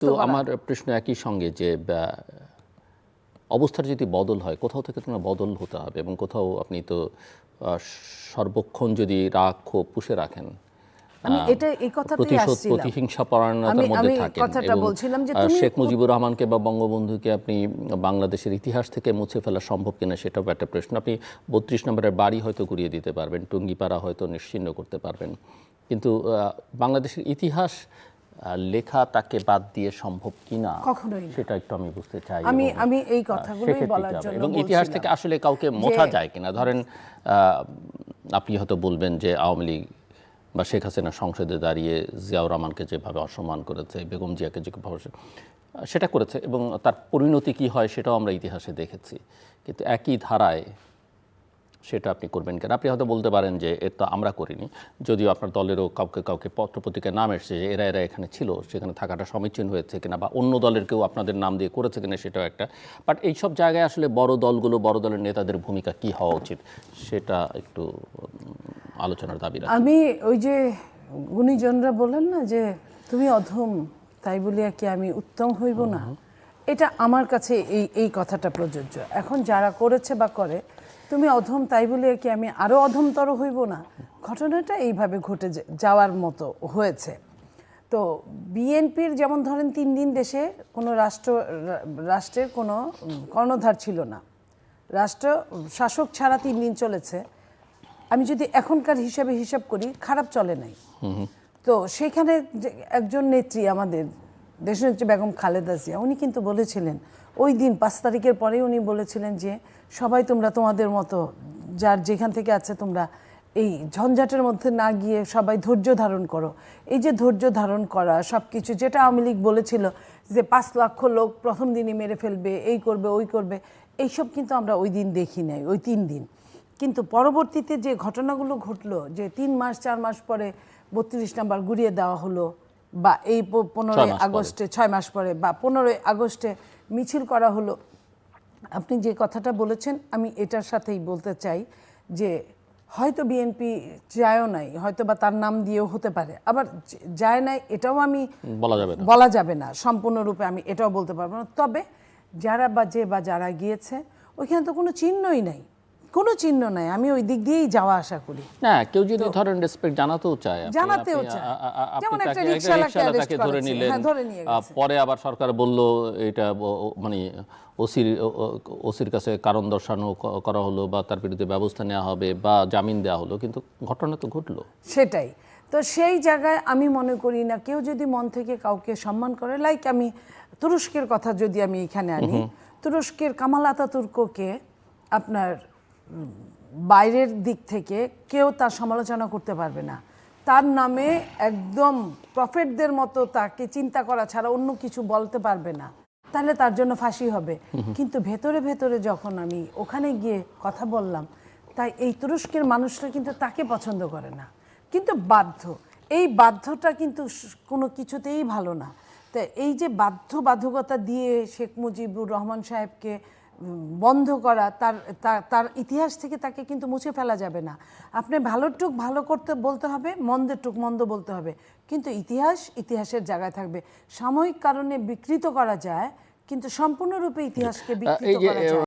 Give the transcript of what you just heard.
তো আমার প্রশ্ন একই সঙ্গে যে অবস্থার যদি বদল হয় কোথাও থেকে তোমার বদল হতে হবে এবং কোথাও আপনি তো সর্বক্ষণ যদি রাগ ক্ষোভ পুষে রাখেন, আমি এটা এই কথাটাই প্রতিশোধ আসছিলাম, প্রতিহিংসা পরায়ণতার মধ্যে থাকেন কথাটা এবং বলছিলাম যে তুমি শেখ মুজিবুর রহমানকে বা বঙ্গবন্ধুকে আপনি বাংলাদেশের ইতিহাস থেকে মুছে ফেলা সম্ভব কিনা সেটাও একটা প্রশ্ন। আপনি 32 নম্বরের বাড়ি হয়তো গুড়িয়ে দিতে পারবেন, টুঙ্গিপাড়া হয়তো নিশ্চিহ্ন করতে পারবেন, কিন্তু বাংলাদেশের ইতিহাস লেখা তাকে বাদ দিয়ে সম্ভব কিনা কখনোই সেটা একটু আমি বুঝতে চাই। আমি এই কথাগুলোই বলার জন্য এবং ইতিহাস থেকে আসলে কাউকে মোছা যায় কিনা। ধরেন আপনি হয়তো বলবেন যে আওয়ামী লীগ বা শেখ হাসিনা সংসদে দাঁড়িয়ে জিয়াউর রহমানকে যেভাবে অসম্মান করেছে, বেগম জিয়াকে যেভাবে সেটা করেছে এবং তার পরিণতি কী হয় সেটাও আমরা ইতিহাসে দেখেছি, কিন্তু একই ধারায় সেটা আপনি করবেন কেন? আপনি হয়তো বলতে পারেন যে এর তো আমরা করিনি, যদিও আপনার দলেরও কাউকে পত্রপত্রিকায় নাম এসেছে যে এরা এখানে ছিল, সেখানে থাকাটা সমীচীন হয়েছে কিনা, বা অন্য দলের কেউ আপনাদের নাম দিয়ে করেছে কিনা সেটাও একটা। বাট এইসব জায়গায় আসলে বড় দলগুলো, বড় দলের নেতাদের ভূমিকা কি হওয়া উচিত সেটা একটু আলোচনার দাবি রাখি। আমি ওই যে গুণীজনরা বলেন না যে তুমি অধম তাই বলিয়া কি আমি উত্তম হইব না, এটা আমার কাছে এই কথাটা প্রযোজ্য। এখন যারা করেছে বা করে, তুমি অধম তাই বলিয়া কি আমি আরও অধমতর হইব না, ঘটনাটা এইভাবে ঘটে যাওয়ার মতো হয়েছে। তো বিএনপির যেমন ধরেন 3 দিন দেশে কোনো রাষ্ট্রের কোনো কর্ণধার ছিল না, রাষ্ট্র শাসক ছাড়া 3 দিন চলেছে। আমি যদি এখনকার হিসাব করি, খারাপ চলে নাই। তো সেখানে একজন নেত্রী, আমাদের দেশনেত্রী বেগম খালেদা জিয়া, উনি কিন্তু বলেছিলেন ওই দিন 5 তারিখের পরেই উনি বলেছিলেন যে সবাই তোমরা তোমাদের মতো যার যেখান থেকে আছে তোমরা এই ঝঞ্ঝাটের মধ্যে না গিয়ে সবাই ধৈর্য ধারণ করো। এই যে ধৈর্য ধারণ করা সব কিছু, যেটা আওয়ামী লীগ বলেছিল যে 5 লক্ষ লোক প্রথম দিনই মেরে ফেলবে, এই করবে ওই করবে, এইসব কিন্তু আমরা ওই দিন দেখি নাই, ওই 3 দিন। কিন্তু পরবর্তীতে যে ঘটনাগুলো ঘটলো, যে 3 মাস 4 মাস পরে 32 নাম্বার গুড়িয়ে দেওয়া হলো, বা এই 15ই আগস্টে 6 মাস পরে বা 15ই আগস্টে মিছিল করা হলো, আপনি যে কথাটা বলেছেন আমি এটার সাথেই বলতে চাই যে হয়তো বিএনপি যায়ও নাই, হয়তো বা তার নাম দিয়েও হতে পারে, আবার যায় নাই এটাও আমি বলা যাবে না সম্পূর্ণরূপে, আমি এটাও বলতে পারবো না। তবে যারা গিয়েছে ওইখানে তো কোনো চিহ্নই নাই, কোনো চিহ্ন নাই। আমি ওই দিক দিয়েই যাওয়া আসা করি না, কেউ যদি ধরেন রেসপেক্ট জানাতেও চায়, যেমন একটা রিকশাওয়ালাকে ধরে নিলেন, পরে আবার সরকার বলল এটা মানে ওসির কাছে কারণ দর্শানো করা হলো বা তার বিরুদ্ধে ব্যবস্থা নেওয়া হবে বা জামিন দেওয়া হলো, কিন্তু ঘটনা তো ঘটলো। সেটাই তো, সেই জায়গায় আমি মনে করি না কেউ যদি মন থেকে কাউকে সম্মান করে, লাইক আমি তুরস্কের কথা যদি আমি এখানে আনি, তুরস্কের কামাল আতাতুর্ককে আপনার বাইরের দিক থেকে কেউ তার সমালোচনা করতে পারবে না, তার নামে একদম প্রফেটদের মতো তাকে চিন্তা করা ছাড়া অন্য কিছু বলতে পারবে না, তাহলে তার জন্য ফাঁসি হবে। কিন্তু ভেতরে ভেতরে যখন আমি ওখানে গিয়ে কথা বললাম, তাই এই তুরস্কের মানুষরা কিন্তু তাকে পছন্দ করে না, কিন্তু বাধ্য। এই বাধ্যটা কিন্তু কোনো কিছুতেই ভালো না। তা এই যে বাধ্যবাধকতা দিয়ে শেখ মুজিবুর রহমান সাহেবকে বন্ধ করা, তার ইতিহাস থেকে তাকে কিন্তু মুছে ফেলা যাবে না। আপনি ভালোর টুক ভালো করতে বলতে হবে, মন্দের টুক মন্দ বলতে হবে, কিন্তু ইতিহাসের জায়গায় থাকবে। সাময়িক কারণে বিকৃত করা যায়, কিন্তু সম্পূর্ণরূপে ইতিহাসকে বিকৃত করা যায়।